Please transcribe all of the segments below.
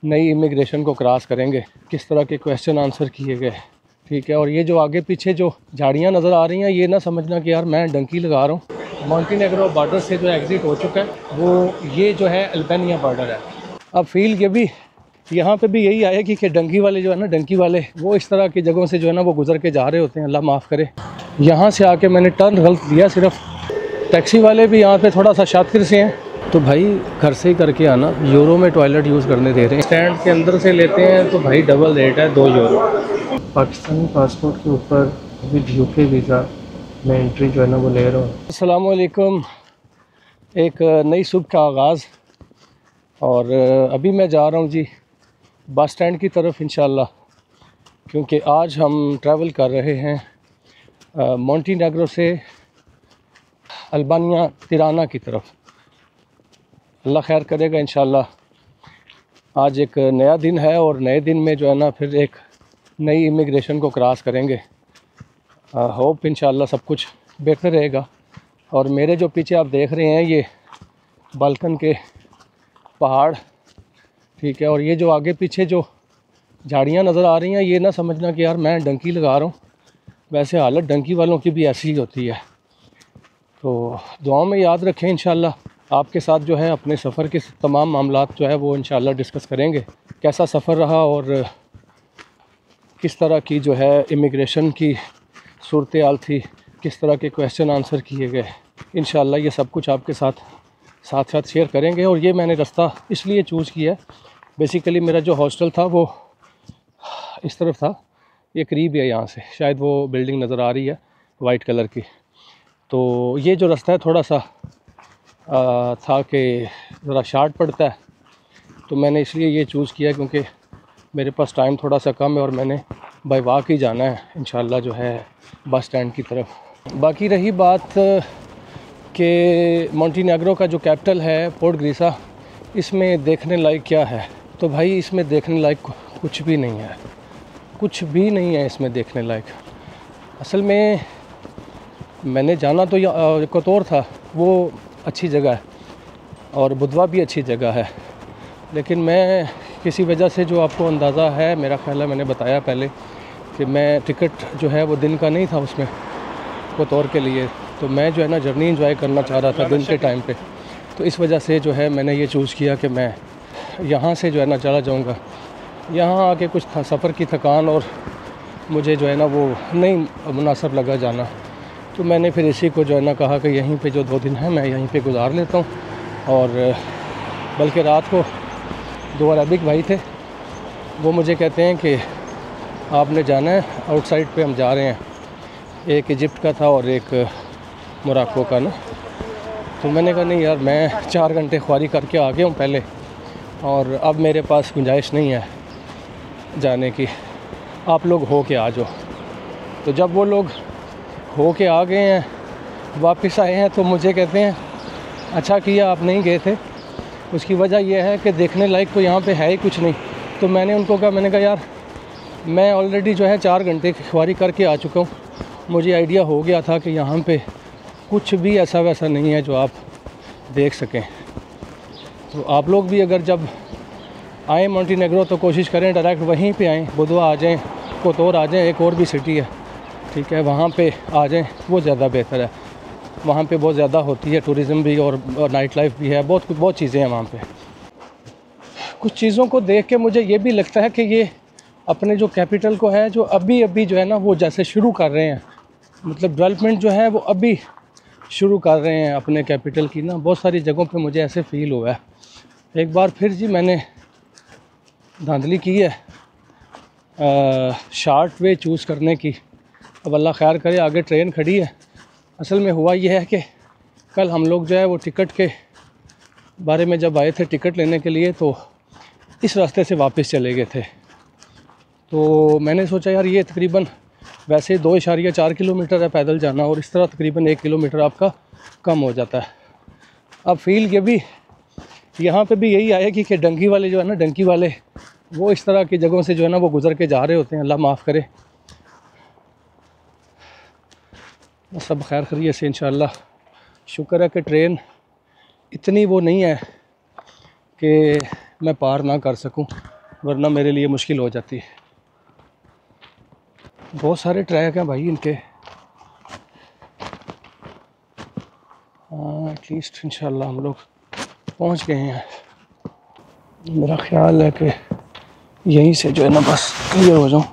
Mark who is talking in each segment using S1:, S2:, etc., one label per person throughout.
S1: नई इमिग्रेशन को क्रॉस करेंगे, किस तरह के क्वेश्चन आंसर किए गए, ठीक है। और ये जो आगे पीछे जो झाड़ियाँ नज़र आ रही हैं, ये ना समझना कि यार मैं डंकी लगा रहा हूँ। मॉन्टेनेग्रो बॉर्डर से जो एग्ज़िट हो चुका है वो ये जो है अल्बानिया बॉर्डर है। अब फील ये भी यहाँ पे भी यही आएगी कि डंकी वाले जो है ना, डंकी वाले वो इस तरह की जगहों से जो है ना वो गुजर के जा रहे होते हैं, अल्लाह माफ़ करे। यहाँ से आके मैंने टर्न गलत लिया सिर्फ। टैक्सी वाले भी यहाँ पे थोड़ा सा शातिर से हैं, तो भाई घर से ही करके आना। यूरो में टॉयलेट यूज़ करने दे रहे हैं, स्टैंड के अंदर से लेते हैं तो भाई डबल रेट है, 2 यूरो। पाकिस्तानी पासपोर्ट के ऊपर विद यूके वीज़ा में एंट्री जो है ना वो ले रहा हूँ। अस्सलाम वालेकुम। एक नई सुबह का आगाज़, और अभी मैं जा रहा हूँ जी बस स्टैंड की तरफ इंशाल्लाह, क्योंकि आज हम ट्रैवल कर रहे हैं मॉन्टेनेग्रो से अल्बानिया तिराना की तरफ। अल्लाह खैर करेगा इंशाल्लाह। आज एक नया दिन है और नए दिन में जो है ना फिर एक नई इमिग्रेशन को क्रॉस करेंगे। होप इंशाल्लाह सब कुछ बेहतर रहेगा। और मेरे जो पीछे आप देख रहे हैं ये बाल्कन के पहाड़, ठीक है। और ये जो आगे पीछे जो झाड़ियाँ नज़र आ रही हैं, ये ना समझना कि यार मैं डंकी लगा रहा हूँ, वैसे हालत डंकी वालों की भी ऐसी ही होती है। तो दुआओं में याद रखें इंशाल्लाह। आपके साथ जो है अपने सफ़र के तमाम मामलात जो है वो इंशाल्लाह डिस्कस करेंगे, कैसा सफ़र रहा और किस तरह की जो है इमिग्रेशन की सूरत हाल थी, किस तरह के क्वेश्चन आंसर किए गए। इंशाल्लाह ये सब कुछ आपके साथ साथ शेयर करेंगे। और ये मैंने रास्ता इसलिए चूज़ किया है, बेसिकली मेरा जो हॉस्टल था वो इस तरफ था, ये करीब है यहाँ से, शायद वो बिल्डिंग नज़र आ रही है वाइट कलर की। तो ये जो रास्ता है थोड़ा सा था कि ज़रा शार्ट पड़ता है, तो मैंने इसलिए ये चूज़ किया क्योंकि मेरे पास टाइम थोड़ा सा कम है और मैंने बाय वॉक ही जाना है इंशाल्लाह जो है बस स्टैंड की तरफ। बाकी रही बात कि मॉन्टेनेग्रो का जो कैपिटल है पोर्टग्रीसा, इसमें देखने लायक क्या है, तो भाई इसमें देखने लायक कुछ भी नहीं है, कुछ भी नहीं है इसमें देखने लायक। असल में मैंने जाना तो कोतोर था, वो अच्छी जगह है और बुधवा भी अच्छी जगह है, लेकिन मैं किसी वजह से, जो आपको अंदाज़ा है मेरा ख्याल है, मैंने बताया पहले कि मैं टिकट जो है वो दिन का नहीं था उसमें कोतोर के लिए, तो मैं जो है ना जर्नी एंजॉय करना चाह रहा था दिन के टाइम पे। तो इस वजह से जो है मैंने ये चूज़ किया कि मैं यहाँ से जो है ना चला जाऊँगा। यहाँ आके कुछ सफ़र की थकान और मुझे जो है ना वो नहीं मुनासिब लगा जाना, तो मैंने फिर इसी को जो है ना कहा कि यहीं पे जो 2 दिन है मैं यहीं पे गुजार लेता हूँ। और बल्कि रात को 2 अरबिक भाई थे, वो मुझे कहते हैं कि आपने जाना है आउटसाइड पे, हम जा रहे हैं। एक इजिप्ट का था और एक मोरक्को का ना। तो मैंने कहा नहीं यार, मैं 4 घंटे ख्वारी करके आ गया हूँ पहले, और अब मेरे पास गुंजाइश नहीं है जाने की, आप लोग हो के आ जाओ। तो जब वो लोग हो के आ गए हैं, वापस आए हैं, तो मुझे कहते हैं अच्छा किया आप नहीं गए थे, उसकी वजह यह है कि देखने लायक तो यहाँ पे है ही कुछ नहीं। तो मैंने उनको कहा, मैंने कहा यार मैं ऑलरेडी जो है 4 घंटे की ख्वारी करके आ चुका हूँ, मुझे आइडिया हो गया था कि यहाँ पे कुछ भी ऐसा वैसा नहीं है जो आप देख सकें। तो आप लोग भी अगर जब आएँ मॉन्टेनेग्रो तो कोशिश करें डायरेक्ट वहीं पे आएँ, बुधवा आ जाएँ, कोतोर आ जाएँ, एक और भी सिटी है, ठीक है, वहाँ पे आ जाएँ, वो ज़्यादा बेहतर है। वहाँ पे बहुत ज़्यादा होती है टूरिज़म भी और नाइट लाइफ भी है, बहुत चीज़ें हैं वहाँ पे। कुछ चीज़ों को देख के मुझे ये भी लगता है कि ये अपने जो कैपिटल को है, जो अभी जो है ना वो जैसे शुरू कर रहे हैं, मतलब डेवलपमेंट जो है वो अभी शुरू कर रहे हैं अपने कैपिटल की ना। बहुत सारी जगहों पे मुझे ऐसे फ़ील हुआ है। एक बार फिर जी मैंने धांधली की है शार्ट वे चूज़ करने की। अब अल्लाह खैर करे, आगे ट्रेन खड़ी है। असल में हुआ ये है कि कल हम लोग जो है वो टिकट के बारे में जब आए थे टिकट लेने के लिए, तो इस रास्ते से वापस चले गए थे। तो मैंने सोचा यार ये तकरीबन वैसे 2.4 किलोमीटर है पैदल जाना, और इस तरह तकरीबन 1 किलोमीटर आपका कम हो जाता है। अब फील ये भी यहाँ पे भी यही आएगी कि डंकी वाले जो है ना, डंकी वाले वो इस तरह की जगहों से जो है ना वो गुज़र के जा रहे होते हैं, अल्लाह माफ़ करे। सब खैर खैरियत से इंशाल्लाह। शुक्र है कि ट्रेन इतनी वो नहीं है कि मैं पार ना कर सकूं, वरना मेरे लिए मुश्किल हो जाती है। बहुत सारे ट्रैक हैं भाई इनके। हाँ एटलीस्ट इंशाल्लाह हम लोग पहुंच गए हैं। मेरा ख्याल है कि यहीं से जो है ना बस क्लियर हो जाऊं।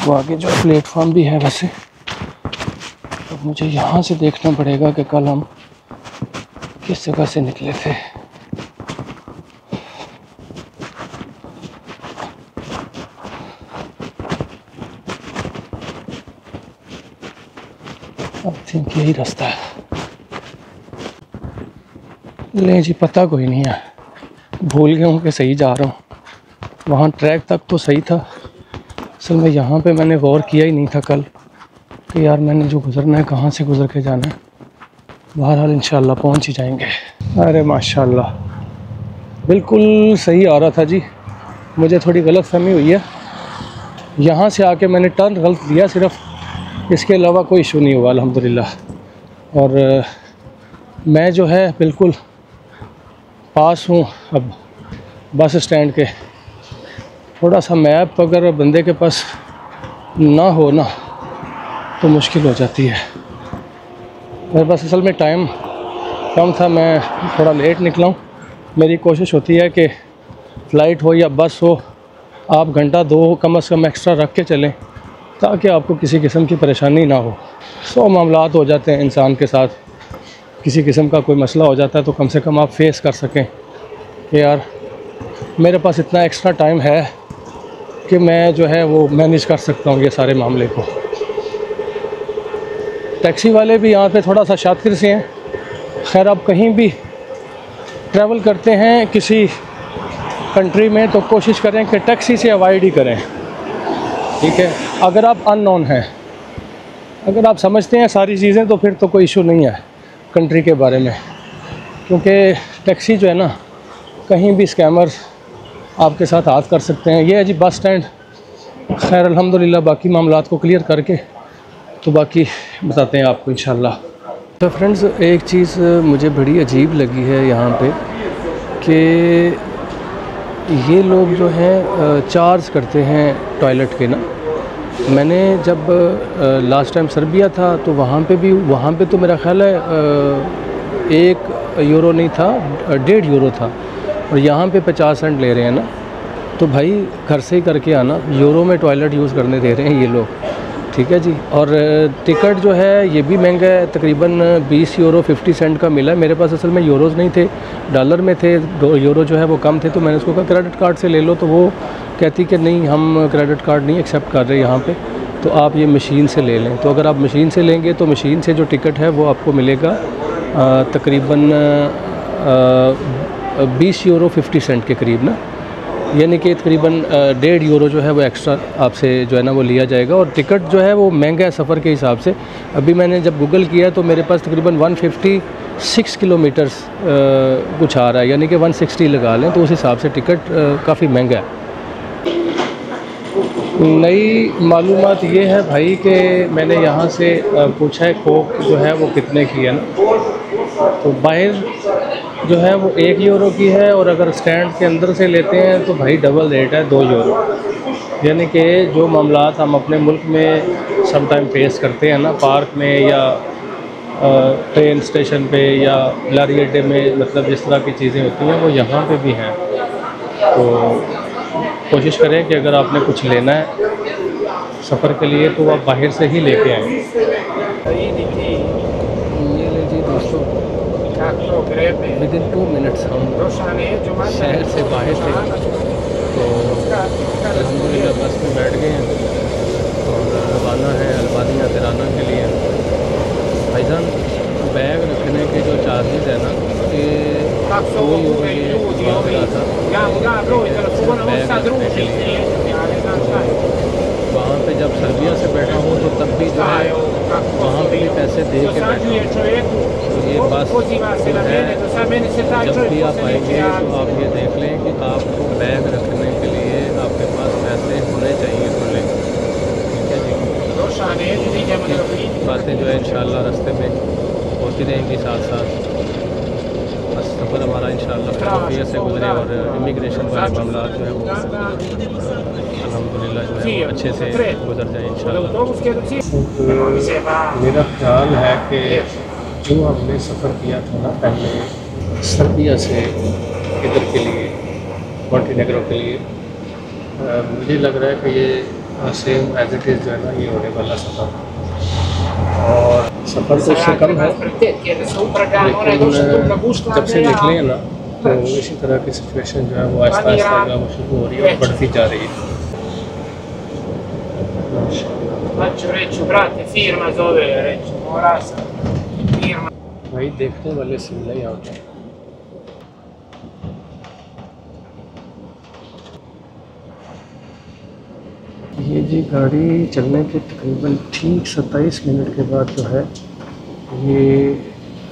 S1: तो आगे जो प्लेटफॉर्म भी है वैसे, तो मुझे यहाँ से देखना पड़ेगा कि कल हम किस जगह से निकले थे। आई थिंक यही रास्ता है। ले जी पता कोई नहीं है, भूल गया हूँ कि सही जा रहा हूँ। वहाँ ट्रैक तक तो सही था, असल में यहाँ पे मैंने गौर किया ही नहीं था कल कि यार मैंने जो गुज़रना है कहाँ से गुज़र के जाना है। बहरहाल इंशाल्लाह पहुँच ही जाएंगे। अरे माशाल्लाह बिल्कुल सही आ रहा था जी, मुझे थोड़ी गलत फहमी हुई है। यहाँ से आके मैंने टर्न गलत लिया सिर्फ, इसके अलावा कोई इशू नहीं हुआ अल्हम्दुलिल्लाह। और मैं जो है बिल्कुल पास हूँ अब बस स्टैंड के। थोड़ा सा मैप अगर बंदे के पास ना हो ना तो मुश्किल हो जाती है। मेरे पास असल में टाइम कम था, मैं थोड़ा लेट निकला हूँ। मेरी कोशिश होती है कि फ़्लाइट हो या बस हो, आप घंटा 2 कम से कम एक्स्ट्रा रख के चलें ताकि आपको किसी किस्म की परेशानी ना हो। 100 मामलात हो जाते हैं इंसान के साथ, किसी किस्म का कोई मसला हो जाता है तो कम से कम आप फेस कर सकें कि यार मेरे पास इतना एक्स्ट्रा टाइम है कि मैं जो है वो मैनेज कर सकता हूँ ये सारे मामले को। टैक्सी वाले भी यहाँ पे थोड़ा सा शातिर से हैं। खैर आप कहीं भी ट्रैवल करते हैं किसी कंट्री में तो कोशिश करें कि टैक्सी से अवॉइड ही करें, ठीक है। अगर आप अननोन हैं, अगर आप समझते हैं सारी चीज़ें तो फिर तो कोई इशू नहीं है कंट्री के बारे में, क्योंकि टैक्सी जो है ना कहीं भी स्कैमर्स आपके साथ हाथ कर सकते हैं। ये है जी बस स्टैंड। खैर अल्हम्दुलिल्लाह बाकी मामलात को क्लियर करके तो बाकी बताते हैं आपको इंशाल्लाह। तो फ्रेंड्स एक चीज़ मुझे बड़ी अजीब लगी है यहाँ पे कि ये लोग जो हैं चार्ज करते हैं टॉयलेट के ना। मैंने जब लास्ट टाइम सर्बिया था तो वहाँ पे तो मेरा ख्याल है 1 यूरो नहीं था, 1.5 यूरो था, और यहाँ पे 50 सेंट ले रहे हैं ना। तो भाई घर से ही करके आना, यूरो में टॉयलेट यूज़ करने दे रहे हैं ये लोग, ठीक है जी। और टिकट जो है ये भी महंगा है, तकरीबन 20 यूरो 50 सेंट का मिला। मेरे पास असल में यूरोज़ नहीं थे, डॉलर में थे। 2 यूरो जो है वो कम थे, तो मैंने उसको कहा क्रेडिट कार्ड से ले लो, तो वो कहती कि नहीं हम क्रेडिट कार्ड नहीं एक्सेप्ट कर रहे यहाँ पे, तो आप ये मशीन से ले लें। तो अगर आप मशीन से लेंगे तो मशीन से जो टिकट है वो आपको मिलेगा तकरीबन 20 यूरो 50 सेंट के करीब ना, यानी कि तकरीबन 1.5 यूरो जो है वो एक्स्ट्रा आपसे जो है ना वो लिया जाएगा। और टिकट जो है वो महंगा है सफ़र के हिसाब से। अभी मैंने जब गूगल किया तो मेरे पास तकरीबन 156 किलोमीटर्स कुछ आ रहा है, यानी कि 160 लगा लें तो उस हिसाब से टिकट काफ़ी महंगा है। नई मालूमात ये है भाई कि मैंने यहाँ से पूछा है कोक जो है वो कितने की है ना, तो बाहर जो है वो 1 यूरो की है, और अगर स्टैंड के अंदर से लेते हैं तो भाई डबल रेट है 2 यूरो। यानी कि जो मामलात हम अपने मुल्क में सम टाइम फेस करते हैं ना, पार्क में या ट्रेन स्टेशन पे या लारी अड्डे में, मतलब जिस तरह की चीज़ें होती हैं वो यहाँ पे भी हैं। तो कोशिश करें कि अगर आपने कुछ लेना है सफ़र के लिए तो आप बाहर से ही लेके आएँ। ये लीजिए दोस्तों, विदिन 2 मिनट्स हम शहर से बाहर थे, तो अल्हम्दुलिल्लाह बस में बैठ गए हैं और रवाना है अल्बानिया तिराना के लिए। भाईजान बैग रखने के जो चार्जेस है ना, ये 2 यूरो ये मांग रहा था बैग रखने के लिए। वहाँ पे जब सर्बिया से बैठा हूँ तो तब भी जो है वहाँ पे भी पैसे दे के बैठा हूँ। तो ये बस जो है जब भी आप आएंगे तो आप ये देख लें कि आपको बैग रखने के लिए आपके पास पैसे होने चाहिए खुले, ठीक है जी। बातें जो है इंशाल्लाह रास्ते में होती रहेंगी साथ साथ। बस सफ़र हमारा इंशाअल्लाह खैरियत से गुजरे और इमिग्रेशन वाले मामला जो है वो अल्हम्दुलिल्लाह जो है वो अच्छे से गुजर जाए इंशाअल्लाह। मेरा ख्याल है कि जो हमने सफ़र किया था ना पहले सर्बिया से इधर के लिए मॉन्टेनेग्रो के लिए, मुझे लग रहा है कि ये सेम एज इट इज़ जो है ना ये होने वाला सफ़र, और सफ़र तो उससे कम है, लेकिन जब से निकले हैं ना तो इसी तरह की सिचुएशन जो है वो आहिस्ता आहिस्ता जो है वो शुरू हो रही है और बढ़ती जा रही है। भाई देखने वाले सीन नहीं आते। ये जी गाड़ी चलने के तकरीबन ठीक 27 मिनट के बाद जो है ये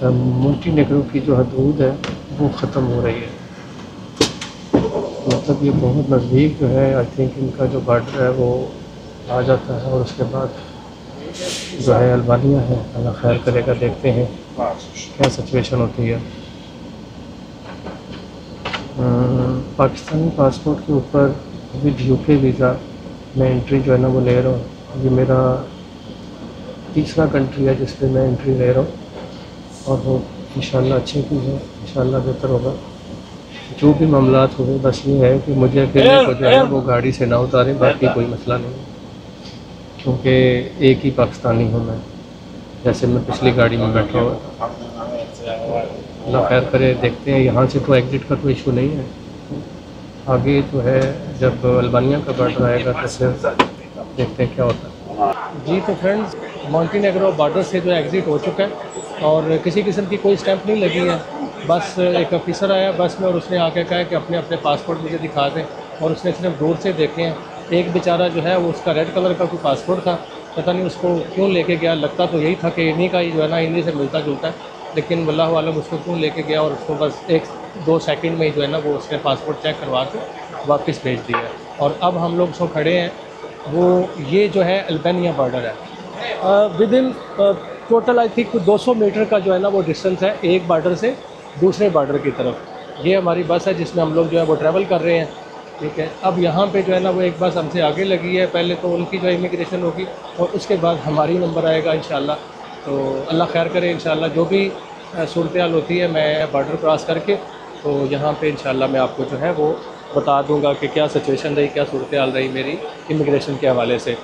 S1: मॉन्टेनेग्रो की जो हदूद है वो ख़त्म हो रही है। मतलब ये बहुत नज़दीक जो है, आई थिंक इनका जो बॉर्डर है वो आ जाता है, और उसके बाद जो है अल्बानिया है। अल्लाह खैर करेगा, देखते हैं क्या सिचुएशन होती है। पाकिस्तानी पासपोर्ट के ऊपर विद यूके वीज़ा मैं एंट्री जो है ना वो ले रहा हूँ। ये मेरा तीसरा कंट्री है जिस पे मैं एंट्री ले रहा हूँ, और वो इंशाल्लाह अच्छे की है, इंशाल्लाह बेहतर होगा। जो भी मामलात हुए, बस ये है कि मुझे अकेले को जो है वो गाड़ी से ना उतारें, बाकी कोई मसला नहीं है, क्योंकि एक ही पाकिस्तानी हूँ मैं, जैसे मैं पिछली गाड़ी में बैठा हुआ। अल्लाह खैर करे, देखते हैं। यहाँ से तो एग्ज़िट का तो इशू नहीं है, आगे जो है जब अल्बानिया का बॉर्डर आएगा तो फिर देखते हैं क्या होता है। जी तो फ्रेंड्स, मॉन्टेनेग्रो बॉर्डर से जो एग्ज़िट हो चुका है और किसी किस्म की कोई स्टैंप नहीं लगी है। बस एक ऑफिसर आया बस में और उसने आके कहा कि अपने अपने पासपोर्ट मुझे दिखा दें, और उसने सिर्फ दूर से देखे हैं। एक बेचारा जो है वो उसका रेड कलर का कोई पासपोर्ट था, पता नहीं उसको क्यों लेके गया, लगता तो यही था कि इन्हीं का ही जो है ना इन्हीं से मिलता जुलता है, लेकिन वल्लाहु आलम उसको क्यों लेके गया, और उसको बस 1-2 सेकंड में ही जो है ना वो उसने पासपोर्ट चेक करवा के वापस भेज दिया। और अब हम लोग जो खड़े हैं वो ये जो है अल्बानिया बॉर्डर है। Within total I think 200 meter का जो है ना वो डिस्टेंस है एक बॉर्डर से दूसरे बॉर्डर की तरफ। ये हमारी बस है जिसमें हम लोग जो है वो ट्रैवल कर रहे हैं, ठीक है। अब यहाँ पे जो है ना वो एक बस हमसे आगे लगी है, पहले तो उनकी जो इमिग्रेशन होगी और उसके बाद हमारी नंबर आएगा इंशाल्लाह। तो अल्लाह खैर करे, इंशाल्लाह जो भी सूरत हाल होती है मैं बॉर्डर क्रॉस करके तो यहाँ पे इंशाल्लाह मैं आपको जो है वो बता दूंगा कि क्या सिचुएशन रही, क्या सूरत हाल रही मेरी इमिग्रेशन के हवाले से।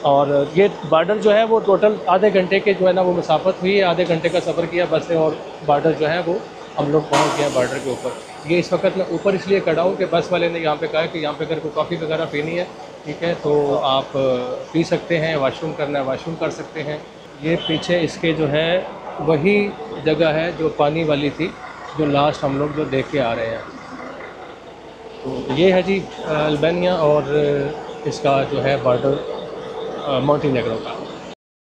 S1: और ये बॉर्डर जो है वो टोटल आधे घंटे के जो है ना वो मुसाफत हुई है, आधे घंटे का सफ़र किया बस से, और बॉर्डर जो है वो हम लोग पहुँच गए बॉर्डर के ऊपर। ये इस वक्त मैं ऊपर इसलिए खड़ा हूँ कि बस वाले ने यहाँ पे कहा कि यहाँ पे अगर कोई कॉफ़ी वगैरह पीनी है, ठीक है, तो आप पी सकते हैं, वॉशरूम करना है वॉशरूम कर सकते हैं। ये पीछे इसके जो है वही जगह है जो पानी वाली थी, जो लास्ट हम लोग जो देख के आ रहे हैं। तो ये है जी अल्बानिया और इसका जो है बॉर्डर मॉन्टेनेग्रो का।